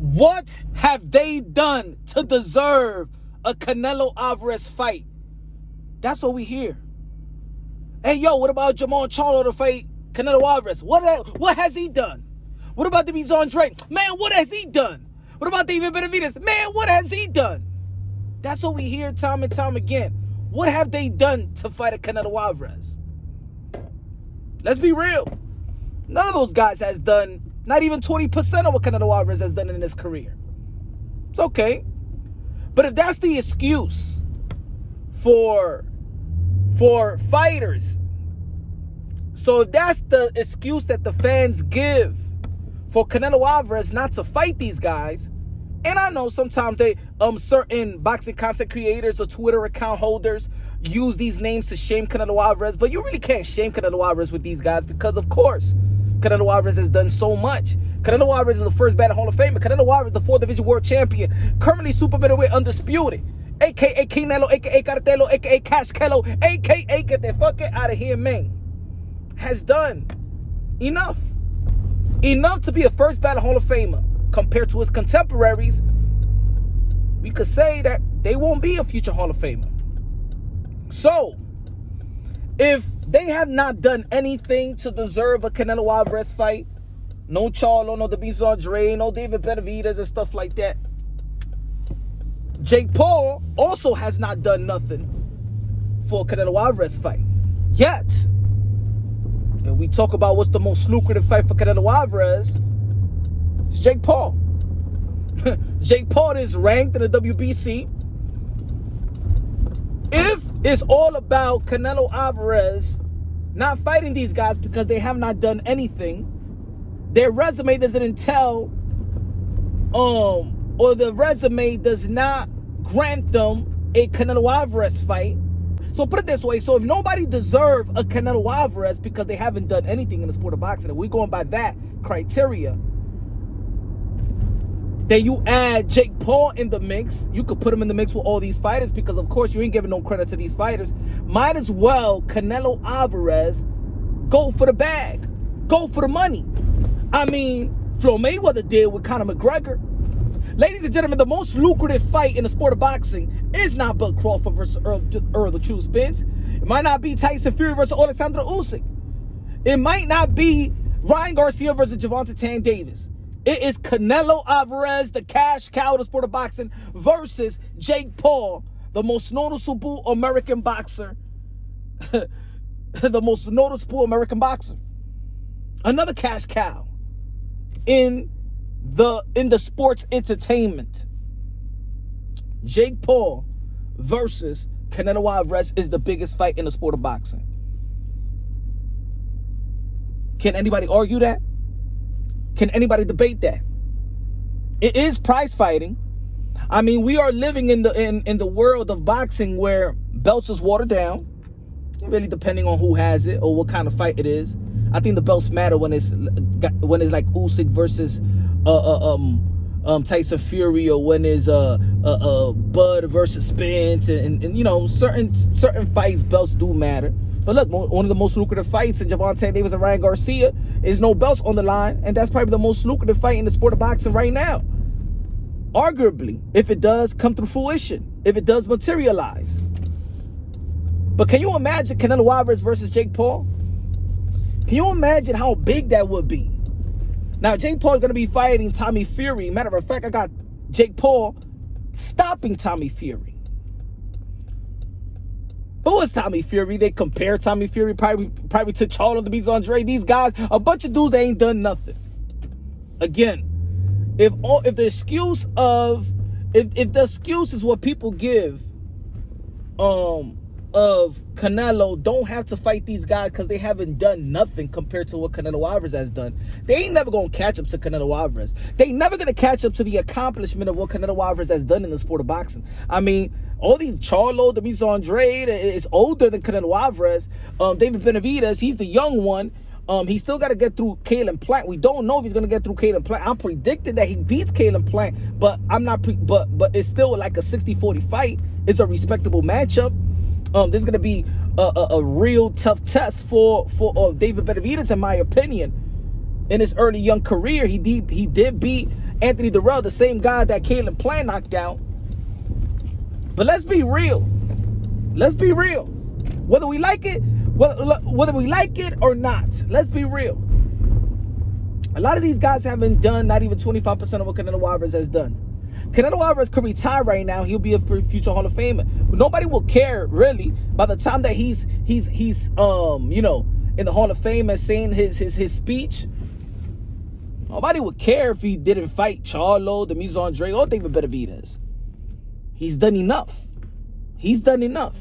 What have they done to deserve a Canelo Alvarez fight? That's what we hear. Hey, yo, what about Jamal Charlo to fight Canelo Alvarez? What has he done? What about the Andre? Man, what has he done? What about David Benavidez? Man, what has he done? That's what we hear time and time again. What have they done to fight a Canelo Alvarez? Let's be real. None of those guys has done not even 20% of what Canelo Alvarez has done in his career. It's okay. But if that's the excuse for fighters, so if that's the excuse that the fans give for Canelo Alvarez not to fight these guys, and I know sometimes they certain boxing content creators or Twitter account holders use these names to shame Canelo Alvarez, but you really can't shame Canelo Alvarez with these guys because, of course, Canelo Alvarez has done so much. Canelo Alvarez is the first battle Hall of Famer. Canelo Alvarez, the 4th Division World Champion, currently super middleweight undisputed, a.k.a. Canelo, a.k.a. Cartelo, a.k.a. Cash Kello, a.k.a. get the fuck out of here, man. Has done enough to be a first battle Hall of Famer. Compared to his contemporaries, we could say that they won't be a future Hall of Famer. So, if they have not done anything to deserve a Canelo Alvarez fight, no Charlo, no Andre, no David Benavidez and stuff like that, Jake Paul also has not done nothing for a Canelo Alvarez fight yet. And we talk about what's the most lucrative fight for Canelo Alvarez, it's Jake Paul. Jake Paul is ranked in the WBC. If it's all about Canelo Alvarez not fighting these guys because they have not done anything, their resume doesn't entail, or the resume does not grant them a Canelo Alvarez fight. So put it this way, so if nobody deserves a Canelo Alvarez because they haven't done anything in the sport of boxing, and we're going by that criteria, then you add Jake Paul in the mix. You could put him in the mix with all these fighters because, of course, you ain't giving no credit to these fighters. Might as well Canelo Alvarez go for the bag. Go for the money. I mean, Floyd Mayweather did with Conor McGregor. Ladies and gentlemen, the most lucrative fight in the sport of boxing is not Bud Crawford versus Earl the True Spence. It might not be Tyson Fury versus Alexander Usyk. It might not be Ryan Garcia versus Gervonta Tan Davis. It is Canelo Alvarez, the cash cow of the sport of boxing, versus Jake Paul, the most noticeable American boxer. The most noticeable American boxer. Another cash cow in the sports entertainment. Jake Paul versus Canelo Alvarez is the biggest fight in the sport of boxing. Can anybody argue that? Can anybody debate that? It is prize fighting. I mean, we are living in the world of boxing where belts is watered down, really depending on who has it or what kind of fight it is. I think the belts matter when it's like Usyk versus Tyson Fury, or when it's Bud versus Spence, and you know, certain fights belts do matter. But look, one of the most lucrative fights in Gervonta Davis and Ryan Garcia is no belts on the line, and that's probably the most lucrative fight in the sport of boxing right now. Arguably, if it does come to fruition, if it does materialize. But can you imagine Canelo Alvarez versus Jake Paul? Can you imagine how big that would be? Now, Jake Paul is going to be fighting Tommy Fury. Matter of fact, I got Jake Paul stopping Tommy Fury. Who is Tommy Fury? They compare Tommy Fury probably to Charlo the Andre. These guys, a bunch of dudes that ain't done nothing. Again, if the excuse is what people give of Canelo don't have to fight these guys because they haven't done nothing compared to what Canelo Alvarez has done, they ain't never going to catch up to Canelo Alvarez. They never going to catch up to the accomplishment of what Canelo Alvarez has done in the sport of boxing. I mean, all these Charlo, the Andre is older than Canelo Alvarez. David Benavidez, he's the young one. He's still got to get through Caleb Plant. We don't know if he's going to get through Caleb Plant. I'm predicting that he beats Caleb Plant, but I'm not. But it's still like a 60-40 fight. It's a respectable matchup. This is going to be a real tough test for David Benavidez, in my opinion. In his early young career, he did beat Anthony Durrell, the same guy that Caleb Plant knocked out. But let's be real. Let's be real. Whether we like it, whether we like it or not, let's be real. A lot of these guys haven't done not even 25% of what Canelo Alvarez has done. Canelo Alvarez could retire right now. He'll be a future Hall of Famer. But nobody will care, really, by the time that he's you know, in the Hall of Fame and saying his speech. Nobody would care if he didn't fight Charlo, Demis Andre, or David Benavidez. He's done enough. He's done enough.